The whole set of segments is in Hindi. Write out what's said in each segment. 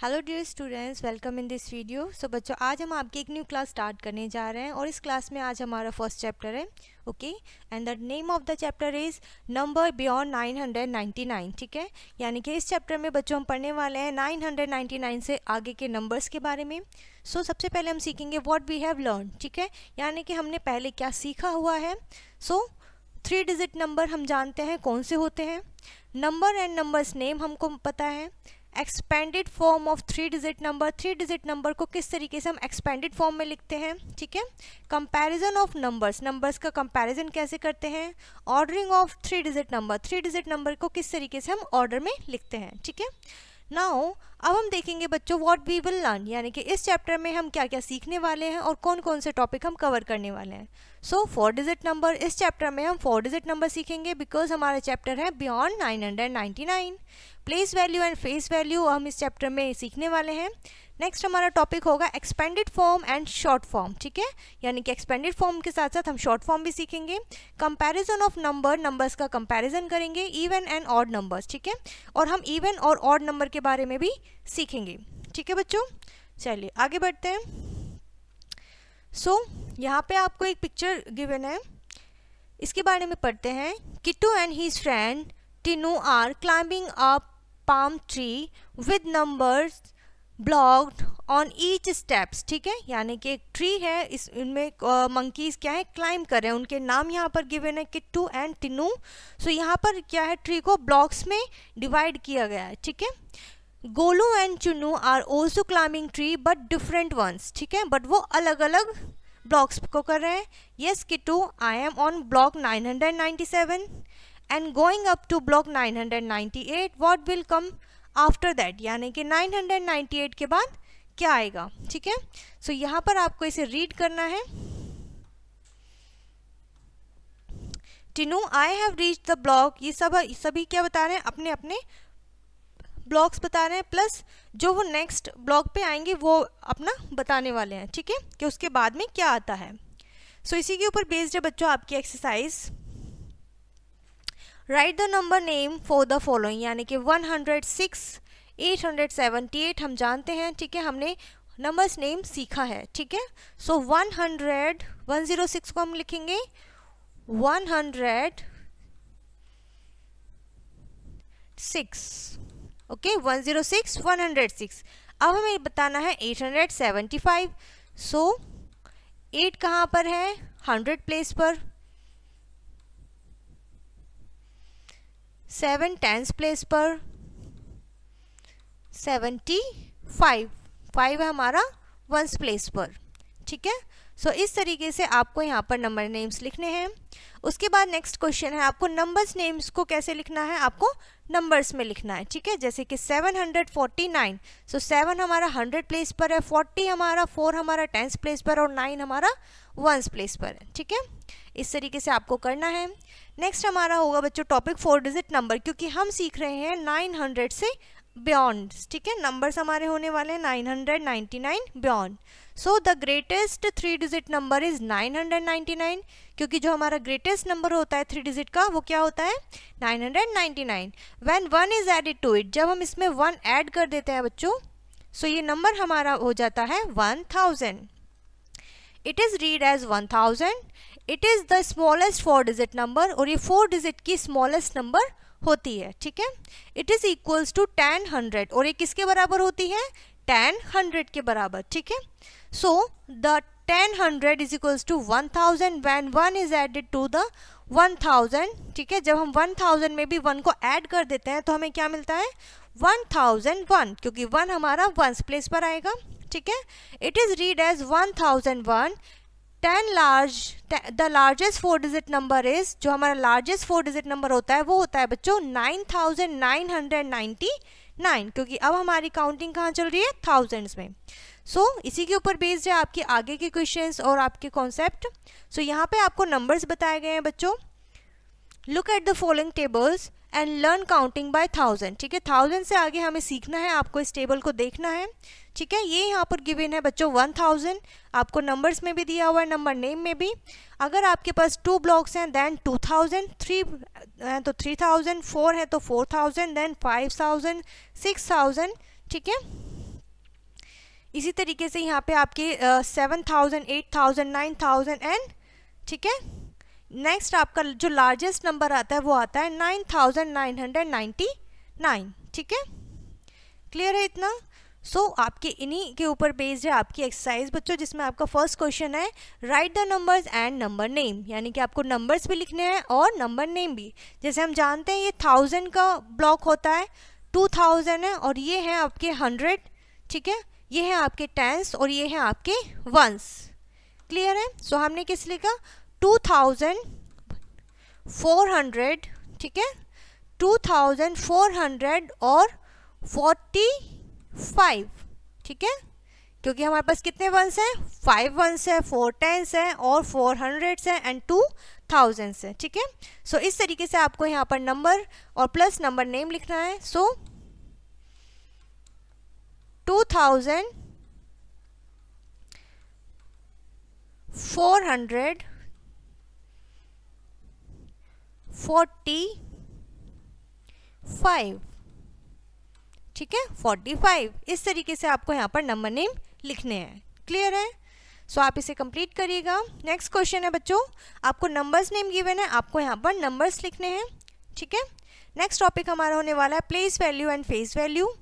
Hello dear students, welcome in this video. So बच्चों, आज हम आपकी एक न्यू क्लास स्टार्ट करने जा रहे हैं और इस क्लास में आज हमारा फर्स्ट चैप्टर है, okay. And the name of the chapter is number beyond 999, ठीक है। यानी कि इस चैप्टर में बच्चों हम पढ़ने वाले हैं 999 से आगे के नंबर्स के बारे में। सो सबसे पहले हम सीखेंगे व्हाट वी हैव लर्न, ठीक है, यानी कि हमने पहले क्या सीखा हुआ है। सो 3 डिजिट नंबर हम जानते हैं कौन से होते हैं। नंबर एंड नंबर्स नेम हमको पता है। Expanded form of 3 digit number, 3 digit number को किस तरीके से हम एक्सपेंडेड फॉर्म में लिखते हैं, ठीक है। कंपैरिजन ऑफ नंबर्स, नंबर्स का कंपैरिजन कैसे करते हैं। Ordering of 3 digit number, 3 digit number को किस तरीके से हम ऑर्डर में लिखते हैं, ठीक है। नाउ अब हम देखेंगे बच्चों व्हाट वी विल लर्न, यानी कि इस चैप्टर में हम क्या क्या सीखने वाले हैं और कौन कौन से टॉपिक हम कवर करने वाले हैं। सो 4 डिजिट नंबर, इस चैप्टर में हम 4 डिजिट नंबर सीखेंगे बिकॉज हमारा चैप्टर है beyond 999। Place value and face value हम इस चैप्टर में सीखने वाले हैं। नेक्स्ट हमारा टॉपिक होगा expanded form and short form, ठीक है, यानी कि एक्सपेंडेड फॉर्म के साथ साथ हम शॉर्ट फॉर्म भी सीखेंगे। कंपैरिजन ऑफ नंबर, नंबर्स का कंपैरिजन करेंगे, इवन एंड ऑड नंबर्स, ठीक है, और हम इवन और ऑड नंबर के बारे में भी सीखेंगे, ठीक है बच्चों। चलिए आगे बढ़ते हैं। सो यहाँ पे आपको एक पिक्चर गिवन है, इसके बारे में पढ़ते हैं। Kittu and his friend Tinu are climbing a palm tree with numbers blocked on each steps, ठीक है, यानी कि एक ट्री है, इस इनमें मंकीज क्या है, क्लाइंब कर रहे हैं। उनके नाम यहाँ पर गिवन है किट्टू एंड टिनू। सो यहाँ पर क्या है, ट्री को ब्लॉक्स में डिवाइड किया गया है, ठीक है। Golu and Chunnu are also climbing tree but different ones, ठीक है, बट वो अलग अलग ब्लॉक्स को कर रहे हैं। Yes Kittu, I am on block 997 and going up to block 998, what will come after that, यानी कि 998 के बाद क्या आएगा, ठीक है। सो यहाँ पर आपको इसे रीड करना है। Tinu I have reached the block, ये सभी क्या बता रहे हैं, अपने अपने ब्लॉक्स बता रहे हैं, प्लस जो वो नेक्स्ट ब्लॉक पे आएंगे वो अपना बताने वाले हैं, ठीक है, कि उसके बाद में क्या आता है। सो इसी के ऊपर बेस्ड है बच्चों आपकी exercise. Right the number name for the following, यानी कि 106, 878 हम जानते हैं, ठीक है, हमने नंबर्स नेम सीखा है, ठीक है। सो 106 को हम लिखेंगे 106, ओके, 106, 106। अब हमें बताना है 875। सो 8 कहाँ पर है, 100 प्लेस पर, 7 10th प्लेस पर, 75, 5 है हमारा 1st प्लेस पर, ठीक है। सो इस तरीके से आपको यहाँ पर नंबर नेम्स लिखने हैं। उसके बाद नेक्स्ट क्वेश्चन है, आपको नंबर्स नेम्स को कैसे लिखना है, आपको नंबर्स में लिखना है, ठीक है। जैसे कि 749, सो 7 हमारा 100 प्लेस पर है, 40 हमारा, 4 हमारा 10th प्लेस पर और 9 हमारा 1st प्लेस पर है, ठीक है। इस तरीके से आपको करना है। नेक्स्ट हमारा होगा बच्चों टॉपिक 4 डिजिट नंबर, क्योंकि हम सीख रहे हैं 900 से बियॉन्ड, ठीक है, नंबर्स हमारे होने वाले हैं 999 beyond. So the greatest 3 digit number is 999, क्योंकि जो हमारा ग्रेटेस्ट नंबर होता है 3 डिजिट का वो क्या होता है, 999। When 1 is added to it, जब हम इसमें 1 ऐड कर देते हैं बच्चों, सो ये नंबर हमारा हो जाता है 1000। It is read as 1000। It is the smallest 4 digit number, और ये 4 डिजिट की स्मॉलेस्ट नंबर होती है, ठीक है। इट इज इक्वल्स टू 10 100, और ये किसके बराबर होती है, 10 100 के बराबर, ठीक है। So the 10 100 is equals to 1000 when 1 is added to the 1000, ठीक है। जब हम 1000 में भी 1 को ऐड कर देते हैं तो हमें क्या मिलता है, 1001, क्योंकि 1 हमारा 1st प्लेस पर आएगा, ठीक है। It is read as 1001। 10 large, the largest 4 digit number is, जो हमारा लार्जेस्ट 4 डिजिट नंबर होता है वो होता है बच्चों 9999, क्योंकि अब हमारी काउंटिंग कहाँ चल रही है, थाउजेंड्स में। सो इसी के ऊपर बेस्ड है आपके आगे के क्वेश्चंस और आपके कॉन्सेप्ट। सो यहाँ पे आपको नंबर्स बताए गए हैं बच्चों। Look at the following tables and learn counting by 1000, ठीक है, 1000 से आगे हमें सीखना है, आपको इस टेबल को देखना है, ठीक है। ये यहाँ पर गिवन है बच्चों 1000, आपको नंबर्स में भी दिया हुआ है, नंबर नेम में भी। अगर आपके पास 2 ब्लॉक्स हैं देन 2000, 3 हैं तो 3000, 4 है तो 4000, देन 5000, 6000, ठीक है। इसी तरीके से यहाँ पे आपके 7000, 8000, 9000 एंड, ठीक है। नेक्स्ट आपका जो लार्जेस्ट नंबर आता है वो आता है 9999, ठीक है। क्लियर है इतना? आपके इन्हीं के ऊपर बेस्ड है आपकी एक्सरसाइज बच्चों, जिसमें आपका फर्स्ट क्वेश्चन है right the numbers and number name, यानी कि आपको नंबर्स भी लिखने हैं और नंबर नेम भी। जैसे हम जानते हैं ये 1000 का ब्लॉक होता है, 2000 है, और ये है आपके 100, ठीक है, ये है आपके टेंस और ये है आपके वंस। क्लियर है? हमने किस लिखा 2400, ठीक है, 2400 और 45, ठीक है, क्योंकि हमारे पास कितने वंस हैं, 5 वंस है, 4 टेंस है और 4 हंड्रेड्स है एंड 2 थाउजेंड्स है, ठीक है। इस तरीके से आपको यहाँ पर नंबर और प्लस नंबर नेम लिखना है। 2445, ठीक है, 45, इस तरीके से आपको यहाँ पर नंबर नेम लिखने हैं। क्लियर है? आप इसे कंप्लीट करिएगा। नेक्स्ट क्वेश्चन है बच्चों, आपको नंबर्स नेम गिवन है, आपको यहाँ पर नंबर्स लिखने हैं, ठीक है। नेक्स्ट टॉपिक हमारा होने वाला है place value and face value.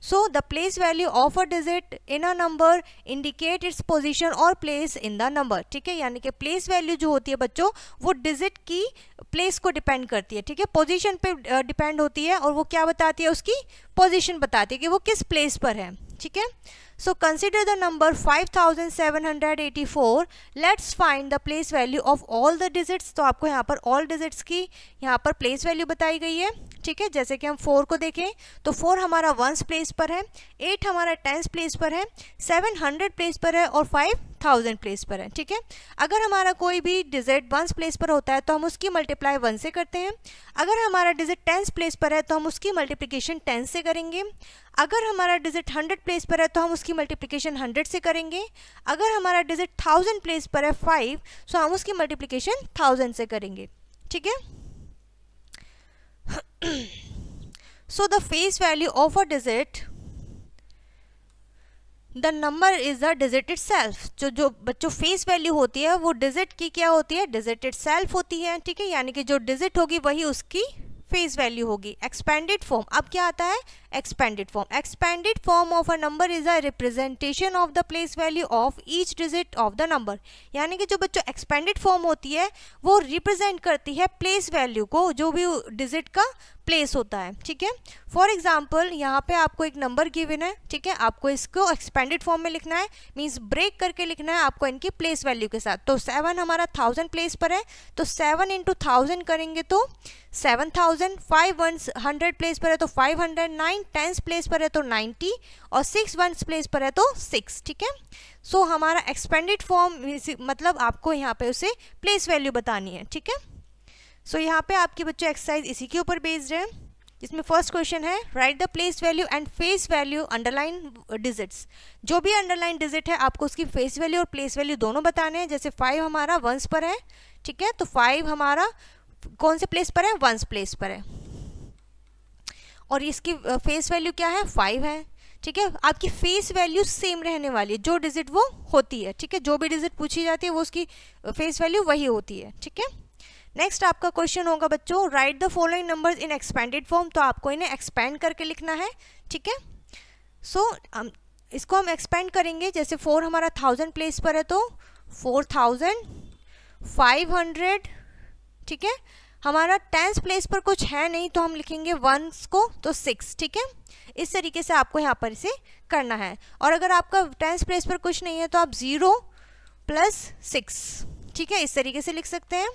The place value of a digit in a number indicate its position और प्लेस इन द नंबर, ठीक है, यानी कि प्लेस वैल्यू जो होती है बच्चों वो डिजिट की प्लेस को डिपेंड करती है, ठीक है, पोजीशन पे डिपेंड होती है, और वो क्या बताती है, उसकी पोजीशन बताती है कि वो किस प्लेस पर है, ठीक है। Consider the number 5784, let's find the place value of all the digits. तो आपको यहाँ पर ऑल डिजिट्स की यहाँ पर प्लेस वैल्यू बताई गई है, ठीक है। जैसे कि हम 4 को देखें तो 4 हमारा वंस प्लेस पर है, 8 हमारा टेंस प्लेस पर है, 700 प्लेस पर है और 5000 प्लेस पर है, ठीक है। अगर हमारा कोई भी डिजिट वंस प्लेस पर होता है तो हम उसकी मल्टीप्लाई 1 से करते हैं। अगर हमारा डिजिट टेंस प्लेस पर है तो हम उसकी मल्टीप्लिकेशन 10 से करेंगे। अगर हमारा डिजिट 100 प्लेस पर है तो हम उसकी मल्टीप्लिकेशन 100 से करेंगे। अगर हमारा डिजिट 1000 प्लेस पर है 5, तो हम उसकी मल्टीप्लिकेशन 1000 से करेंगे, ठीक है। The face value of a digit, the number is the digit itself. जो बच्चों फेस वैल्यू होती है वो डिजिट की क्या होती है, डिजिट इटसेल्फ होती है, ठीक है, यानी कि जो डिजिट होगी वही उसकी फेस वैल्यू होगी। एक्सपेंडेड फॉर्म, अब क्या आता है expanded form. Expanded form of a number is a representation of the place value of each digit of the number, यानी कि जो बच्चों एक्सपेंडेड फॉर्म होती है वो रिप्रेजेंट करती है प्लेस वैल्यू को, जो भी डिजिट का प्लेस होता है, ठीक है। फॉर एग्जाम्पल यहाँ पे आपको एक नंबर गिवन है, ठीक है, आपको इसको एक्सपेंडेड फॉर्म में लिखना है, मीन्स ब्रेक करके लिखना है आपको इनकी प्लेस वैल्यू के साथ। तो 7 हमारा 1000 प्लेस पर है, तो 7 × 1000 करेंगे तो 7000, 5 100 प्लेस पर है तो 500, 9 टेंस प्लेस पर है तो 90 और 6 वंस प्लेस पर है तो 6, ठीक है। हमारा एक्सपेंडेड फॉर्म मतलब आपको यहाँ पे उसे प्लेस वैल्यू बतानी है, ठीक है। यहाँ पे आपकी बच्चों एक्सरसाइज इसी के ऊपर बेस्ड है, जिसमें फर्स्ट क्वेश्चन है right the place value and face value underline digits. जो भी अंडरलाइन डिजिट है आपको उसकी फेस वैल्यू और प्लेस वैल्यू दोनों बताने हैं। जैसे 5 हमारा वंस पर है, ठीक है, तो 5 हमारा कौन से प्लेस पर है, वंस प्लेस पर है, और इसकी फेस वैल्यू क्या है, 5 है, ठीक है। आपकी फेस वैल्यू सेम रहने वाली है, जो डिजिट वो होती है, ठीक है, जो भी डिजिट पूछी जाती है वो उसकी फेस वैल्यू वही होती है, ठीक है। नेक्स्ट आपका क्वेश्चन होगा बच्चों right the following numbers in expanded form. तो आपको इन्हें एक्सपेंड करके लिखना है, ठीक है। इसको हम एक्सपेंड करेंगे। जैसे 4 हमारा 1000 प्लेस पर है तो 4000, 500, ठीक है। हमारा टेंस प्लेस पर कुछ है नहीं तो हम लिखेंगे वंस को तो 6, ठीक है। इस तरीके से आपको यहाँ पर इसे करना है। और अगर आपका टेंस प्लेस पर कुछ नहीं है तो आप 0 + 6, ठीक है, इस तरीके से लिख सकते हैं।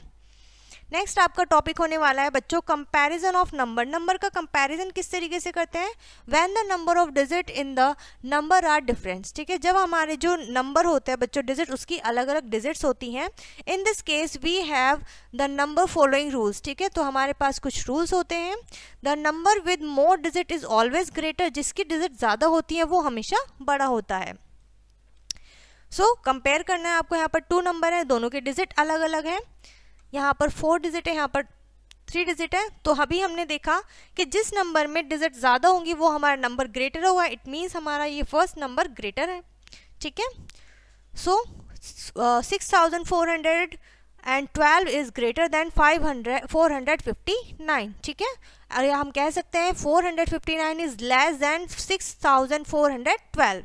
नेक्स्ट आपका टॉपिक होने वाला है बच्चों कंपैरिजन ऑफ नंबर। नंबर का कंपैरिजन किस तरीके से करते हैं, when the number of digit in the number are different, ठीक है। जब हमारे जो नंबर होते हैं बच्चों डिजिट उसकी अलग अलग डिजिट्स होती हैं। In this case we have the number following rules, ठीक है, तो हमारे पास कुछ रूल्स होते हैं। The number with more digit is always greater, जिसकी डिजिट ज़्यादा होती है वो हमेशा बड़ा होता है। कंपेयर करना है आपको। यहाँ पर 2 नंबर है, दोनों के डिजिट अलग अलग हैं। यहाँ पर 4 डिजिट है, यहाँ पर 3 डिजिट है, तो अभी हमने देखा कि जिस नंबर में डिजिट ज़्यादा होंगी वो हमारा नंबर ग्रेटर होगा, इट मीन्स हमारा ये फर्स्ट नंबर ग्रेटर है, ठीक है। सो 6412 इज ग्रेटर देन 459, ठीक है। और हम कह सकते हैं 459 is less than 6412,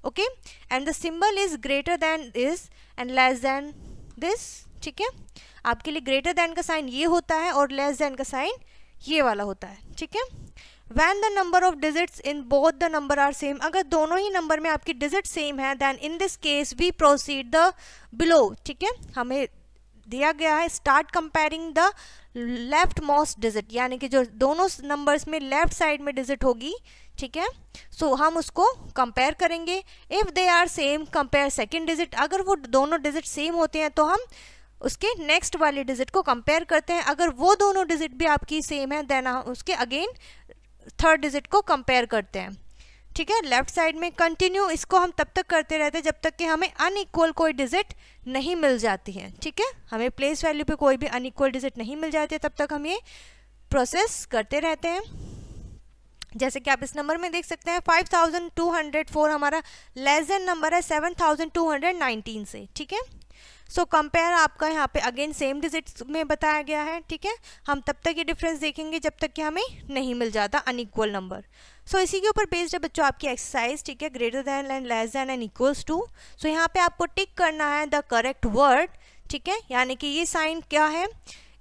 okay, and the symbol is greater than this and less then this, ठीक है। आपके लिए ग्रेटर देन का साइन ये होता है और लेस देन का साइन ये वाला होता है, ठीक है। When the number of digits in both the number are same, अगर दोनों ही नंबर में आपकी डिजिट सेम है, then in this case we proceed the below, ठीक है। हमें दिया गया है start comparing the left most digit, यानी कि जो दोनों नंबर्स में लेफ्ट साइड में डिजिट होगी, ठीक है, सो हम उसको कंपेयर करेंगे। If they are same compare second digit, अगर वो दोनों डिजिट सेम होते हैं तो हम उसके नेक्स्ट वाले डिजिट को कंपेयर करते हैं। अगर वो दोनों डिजिट भी आपकी सेम है देन हम उसके अगेन थर्ड डिजिट को कंपेयर करते हैं, ठीक है। लेफ्ट साइड में कंटिन्यू इसको हम तब तक करते रहते हैं जब तक कि हमें अनइक्वल कोई डिजिट नहीं मिल जाती है, ठीक है। हमें प्लेस वैल्यू पे कोई भी अनइक्वल डिजिट नहीं मिल जाती है तब तक हम ये प्रोसेस करते रहते हैं। जैसे कि आप इस नंबर में देख सकते हैं 5204 हमारा लेस देन नंबर है 7219 से, ठीक है। सो कंपेयर आपका यहाँ पे अगेन सेम डिजिट्स में बताया गया है, ठीक है। हम तब तक ये डिफरेंस देखेंगे जब तक कि हमें नहीं मिल जाता अनइक्वल नंबर। सो इसी के ऊपर बेस्ड है बच्चों आपकी एक्सरसाइज, ठीक है, greater than and less than and equals to. So यहाँ पे आपको टिक करना है द करेक्ट वर्ड, ठीक है, यानी कि ये साइन क्या है,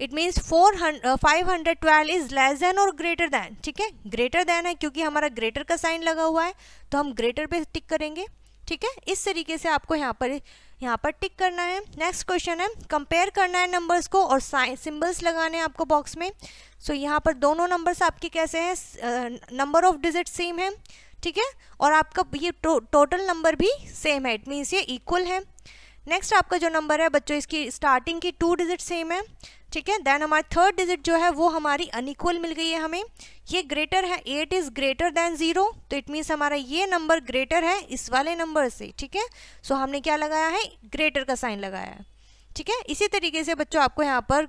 it means 512 is less than और ग्रेटर देन, ठीक है। ग्रेटर देन है क्योंकि हमारा ग्रेटर का साइन लगा हुआ है तो हम ग्रेटर पे टिक करेंगे, ठीक है। इस तरीके से आपको यहाँ पर टिक करना है। नेक्स्ट क्वेश्चन है कंपेयर करना है नंबर्स को और सिंबल्स लगाने हैं आपको बॉक्स में। सो यहाँ पर दोनों नंबर्स आपके कैसे हैं, नंबर ऑफ डिजिट सेम है, ठीक है, और आपका ये टोटल नंबर भी सेम है, इट मीन्स ये इक्वल है। नेक्स्ट आपका जो नंबर है बच्चों इसकी स्टार्टिंग की 2 डिजिट सेम है, ठीक है। देन हमारी थर्ड डिजिट जो है वो हमारी अनइक्वल मिल गई है हमें, ये ग्रेटर है, 8 इज ग्रेटर देन 0, तो इट मीन्स हमारा ये नंबर ग्रेटर है इस वाले नंबर से, ठीक है। सो हमने क्या लगाया है, ग्रेटर का साइन लगाया है, ठीक है। इसी तरीके से बच्चों आपको यहाँ पर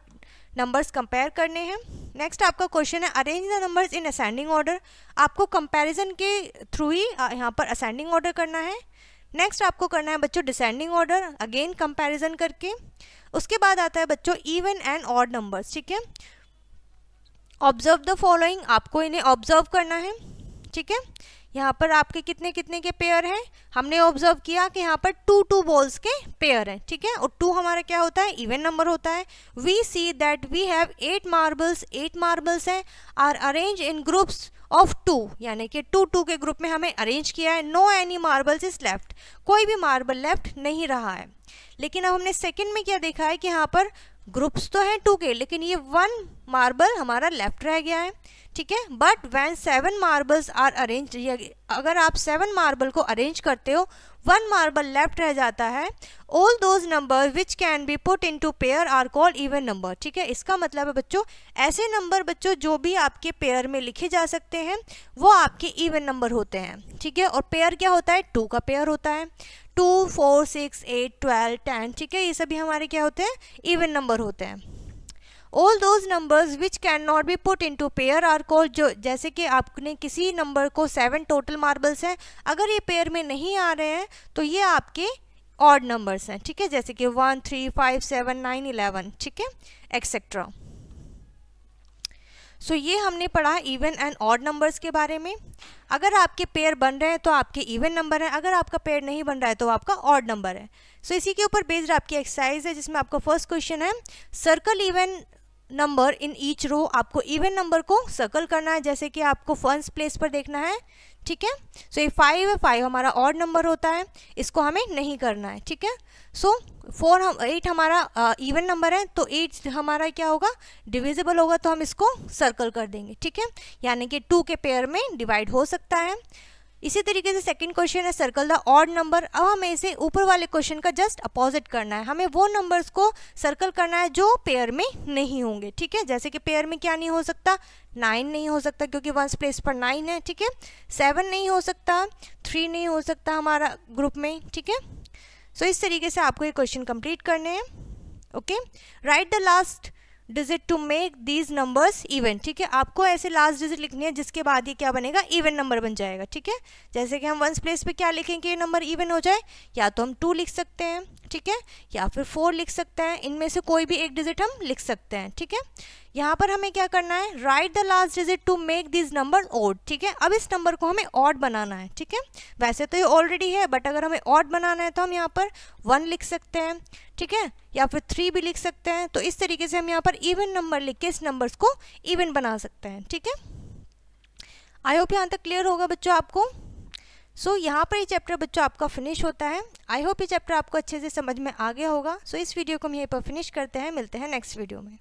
नंबर्स कंपेयर करने हैं। नेक्स्ट आपका क्वेश्चन है arrange the numbers in ascending order, आपको कंपैरिजन के थ्रू ही यहाँ पर असेंडिंग ऑर्डर करना है। नेक्स्ट आपको करना है बच्चों डिसेंडिंग ऑर्डर, अगेन कंपैरिजन करके। उसके बाद आता है बच्चों इवन एंड ऑड नंबर्स, ठीक है। ऑब्जर्व द फॉलोइंग, आपको इन्हें ऑब्जर्व करना है, ठीक है। यहाँ पर आपके कितने कितने के पेयर हैं, हमने ऑब्जर्व किया कि यहाँ पर 2 बॉल्स के पेयर हैं, ठीक है, और 2 हमारा क्या होता है, इवन नंबर होता है। We see that we have 8 marbles हैं, are arrange in groups of 2, यानी कि 2 के ग्रुप में हमें अरेंज किया है। No any marbles is left, कोई भी मार्बल लेफ्ट नहीं रहा है। लेकिन अब हमने सेकंड में क्या देखा है कि यहाँ पर ग्रुप्स तो हैं 2 के, लेकिन ये 1 मार्बल हमारा लेफ्ट रह गया है, ठीक है। But when 7 marbles are arrange, अगर आप 7 मार्बल को अरेंज करते हो 1 मार्बल लेफ्ट रह जाता है। All those number which can be put into pair are called even number, ठीक है। इसका मतलब है बच्चों ऐसे नंबर बच्चों जो भी आपके पेयर में लिखे जा सकते हैं वो आपके इवन नंबर होते हैं, ठीक है। और पेयर क्या होता है, 2 का पेयर होता है, 2, 4, 6, 8, 12, 10, ठीक है, ये सभी हमारे क्या होते हैं, इवन नंबर होते हैं। All those numbers which can not be put into pair are called, जो जैसे कि आपने किसी नंबर को 7 टोटल मार्बल्स हैं, अगर ये पेयर में नहीं आ रहे हैं तो ये आपके ऑड नंबर्स हैं, ठीक है, जैसे कि 1, 3, 5, 7, 9, 11, ठीक है, एक्सेट्रा। सो ये हमने पढ़ा इवन एंड ऑड नंबर्स के बारे में। अगर आपके पेयर बन रहे हैं तो आपके इवन नंबर है, अगर आपका पेयर नहीं बन रहा है तो आपका ऑड नंबर है। सो इसी के ऊपर बेस्ड आपकी एक्सरसाइज है जिसमें आपका फर्स्ट क्वेश्चन है circle even number in each row, आपको इवन नंबर को सर्कल करना है जैसे कि आपको फर्स्ट प्लेस पर देखना है, ठीक है। सो ये 5 है, 5 हमारा ऑड नंबर होता है, इसको हमें नहीं करना है, ठीक है। सो 8 हमारा इवन नंबर है तो 8 हमारा क्या होगा, डिविजिबल होगा, तो हम इसको सर्कल कर देंगे, ठीक है, यानी कि 2 के पेयर में डिवाइड हो सकता है। इसी तरीके से सेकंड क्वेश्चन है सर्कल द ऑड नंबर। अब हमें इसे ऊपर वाले क्वेश्चन का जस्ट अपोजिट करना है, हमें वो नंबर्स को सर्कल करना है जो पेयर में नहीं होंगे, ठीक है। जैसे कि पेयर में क्या नहीं हो सकता, 9 नहीं हो सकता क्योंकि 1 प्लेस पर 9 है, ठीक है। 7 नहीं हो सकता, 3 नहीं हो सकता हमारा ग्रुप में, ठीक है। सो इस तरीके से आपको ये क्वेश्चन कंप्लीट करने हैं, okay. Right the last digit to make these numbers even. ठीक है, आपको ऐसे लास्ट डिजिट लिखनी है जिसके बाद ये क्या बनेगा, इवन नंबर बन जाएगा। ठीक है, जैसे कि हम वंस प्लेस पे क्या लिखेंगे, ये नंबर इवन हो जाए, या तो हम 2 लिख सकते हैं, ठीक है, या फिर 4 लिख सकते हैं, इनमें से कोई भी एक डिजिट हम लिख सकते हैं। ठीक है, यहाँ पर हमें क्या करना है, right the last digit to make this number odd. ठीक है, अब इस नंबर को हमें ऑड बनाना है। ठीक है, वैसे तो ये ऑलरेडी है, बट अगर हमें ऑड बनाना है तो हम यहाँ पर 1 लिख सकते हैं, ठीक है, या फिर 3 भी लिख सकते हैं। तो इस तरीके से हम यहाँ पर इवन नंबर लिख के इस नंबर्स को इवन बना सकते हैं। ठीक है, आई होप यहाँ तक क्लियर होगा बच्चों आपको। सो यहाँ पर ये चैप्टर बच्चों आपका फिनिश होता है। आई होप ये चैप्टर आपको अच्छे से समझ में आ गया होगा। सो इस वीडियो को हम यहीं पर फिनिश करते हैं, मिलते हैं नेक्स्ट वीडियो में।